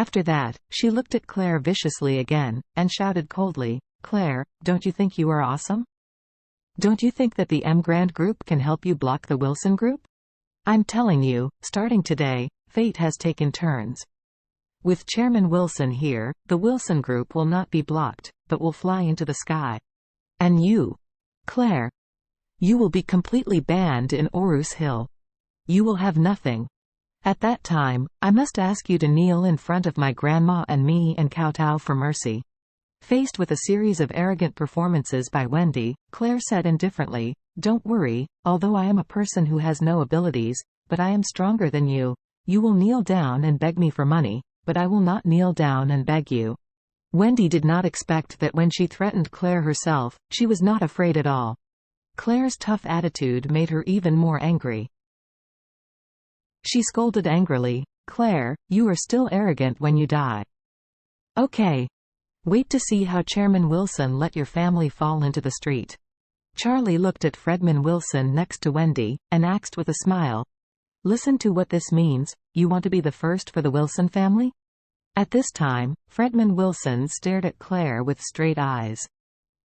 After that, she looked at Claire viciously again, and shouted coldly, "Claire, don't you think you are awesome? Don't you think that the M Grand Group can help you block the Wilson Group? I'm telling you, starting today, fate has taken turns. With Chairman Wilson here, the Wilson Group will not be blocked, but will fly into the sky. And you, Claire, you will be completely banned in Orus Hill. You will have nothing. At that time, I must ask you to kneel in front of my grandma and me and kowtow for mercy." Faced with a series of arrogant performances by Wendy, Claire said indifferently, "Don't worry, although I am a person who has no abilities, but I am stronger than you. You will kneel down and beg me for money, but I will not kneel down and beg you." Wendy did not expect that when she threatened Claire herself, she was not afraid at all. Claire's tough attitude made her even more angry. She scolded angrily, "Claire, you are still arrogant when you die. Okay. Wait to see how Chairman Wilson let your family fall into the street." Charlie looked at Fredman Wilson next to Wendy, and asked with a smile, "Listen to what this means, you want to be the first for the Wilson family?" At this time, Fredman Wilson stared at Claire with straight eyes.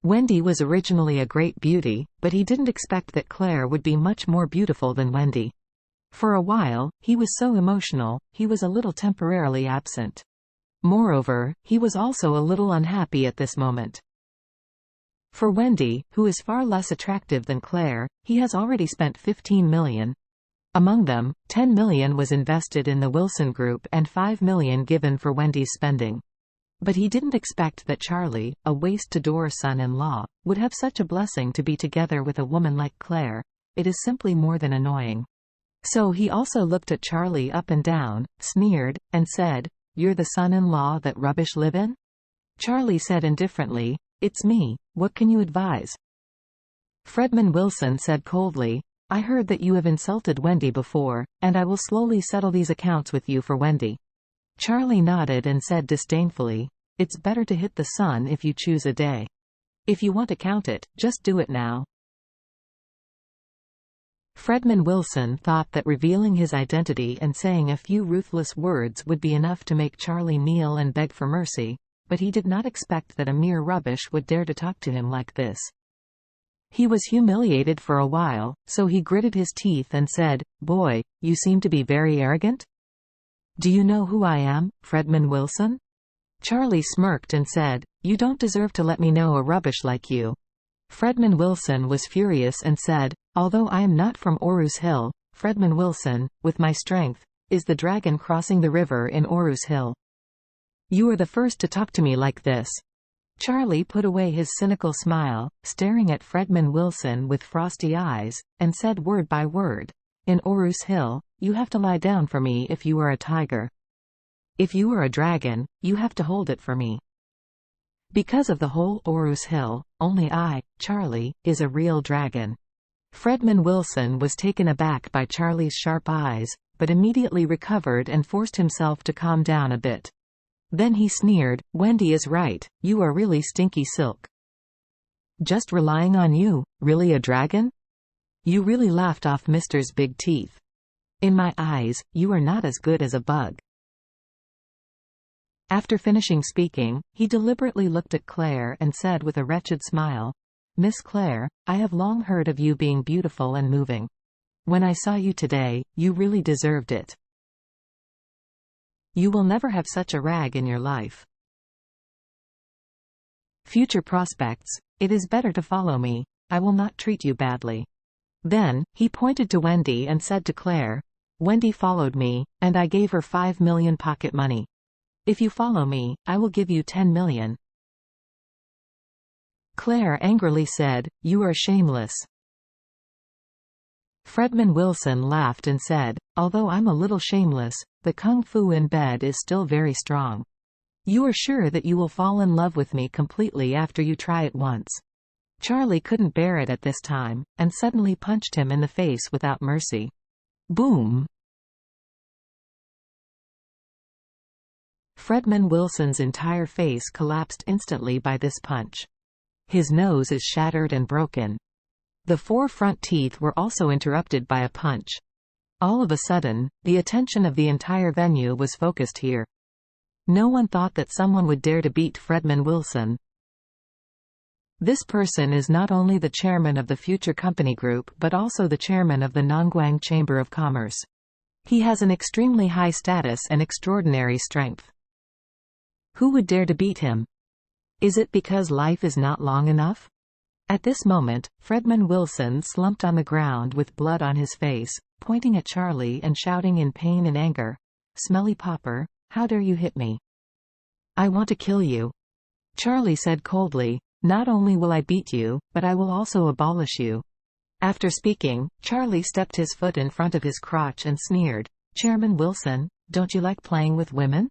Wendy was originally a great beauty, but he didn't expect that Claire would be much more beautiful than Wendy. For a while, he was so emotional, he was a little temporarily absent. Moreover, he was also a little unhappy at this moment. For Wendy, who is far less attractive than Claire, he has already spent $15 million. Among them, $10 million was invested in the Wilson Group and $5 million given for Wendy's spending. But he didn't expect that Charlie, a waste-to-door son-in-law, would have such a blessing to be together with a woman like Claire. It is simply more than annoying. So he also looked at Charlie up and down, sneered, and said, "You're the son-in-law that rubbish live in?" Charlie said indifferently, "It's me, what can you advise?" Fredman Wilson said coldly, "I heard that you have insulted Wendy before, and I will slowly settle these accounts with you for Wendy." Charlie nodded and said disdainfully, "It's better to hit the sun if you choose a day. If you want to count it, just do it now." Fredman Wilson thought that revealing his identity and saying a few ruthless words would be enough to make Charlie kneel and beg for mercy, but he did not expect that a mere rubbish would dare to talk to him like this. He was humiliated for a while, so he gritted his teeth and said, "Boy, you seem to be very arrogant. Do you know who I am, Fredman Wilson?" Charlie smirked and said, "You don't deserve to let me know a rubbish like you." Fredman Wilson was furious and said, "Although I am not from Orus Hill, Fredman Wilson, with my strength, is the dragon crossing the river in Orus Hill. You are the first to talk to me like this." Charlie put away his cynical smile, staring at Fredman Wilson with frosty eyes, and said word by word, "In Orus Hill, you have to lie down for me if you are a tiger. If you are a dragon, you have to hold it for me. Because of the whole Orus Hill, only I, Charlie, is a real dragon." Fredman Wilson was taken aback by Charlie's sharp eyes, but immediately recovered and forced himself to calm down a bit. Then he sneered, "Wendy is right, you are really stinky silk. Just relying on you, really a dragon? You really laughed off Mister's big teeth. In my eyes, you are not as good as a bug." After finishing speaking, he deliberately looked at Claire and said with a wretched smile, "Miss Claire, I have long heard of you being beautiful and moving. When I saw you today, you really deserved it. You will never have such a rag in your life. Future prospects, it is better to follow me. I will not treat you badly." Then, he pointed to Wendy and said to Claire, "Wendy followed me, and I gave her $5 million pocket money. If you follow me, I will give you $10 million. Claire angrily said, "You are shameless." Fredman Wilson laughed and said, "Although I'm a little shameless, the kung fu in bed is still very strong. You are sure that you will fall in love with me completely after you try it once." Charlie couldn't bear it at this time, and suddenly punched him in the face without mercy. Boom! Fredman Wilson's entire face collapsed instantly by this punch. His nose is shattered and broken. The 4 front teeth were also interrupted by a punch. All of a sudden, the attention of the entire venue was focused here. No one thought that someone would dare to beat Fredman Wilson. This person is not only the chairman of the Future Company Group but also the chairman of the Nongguang Chamber of Commerce. He has an extremely high status and extraordinary strength. Who would dare to beat him? Is it because life is not long enough? At this moment, Fredman Wilson slumped on the ground with blood on his face, pointing at Charlie and shouting in pain and anger, "Smelly pauper, how dare you hit me? I want to kill you." Charlie said coldly, "Not only will I beat you, but I will also abolish you." After speaking, Charlie stepped his foot in front of his crotch and sneered, "Chairman Wilson, don't you like playing with women?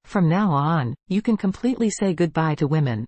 From now on, you can completely say goodbye to women."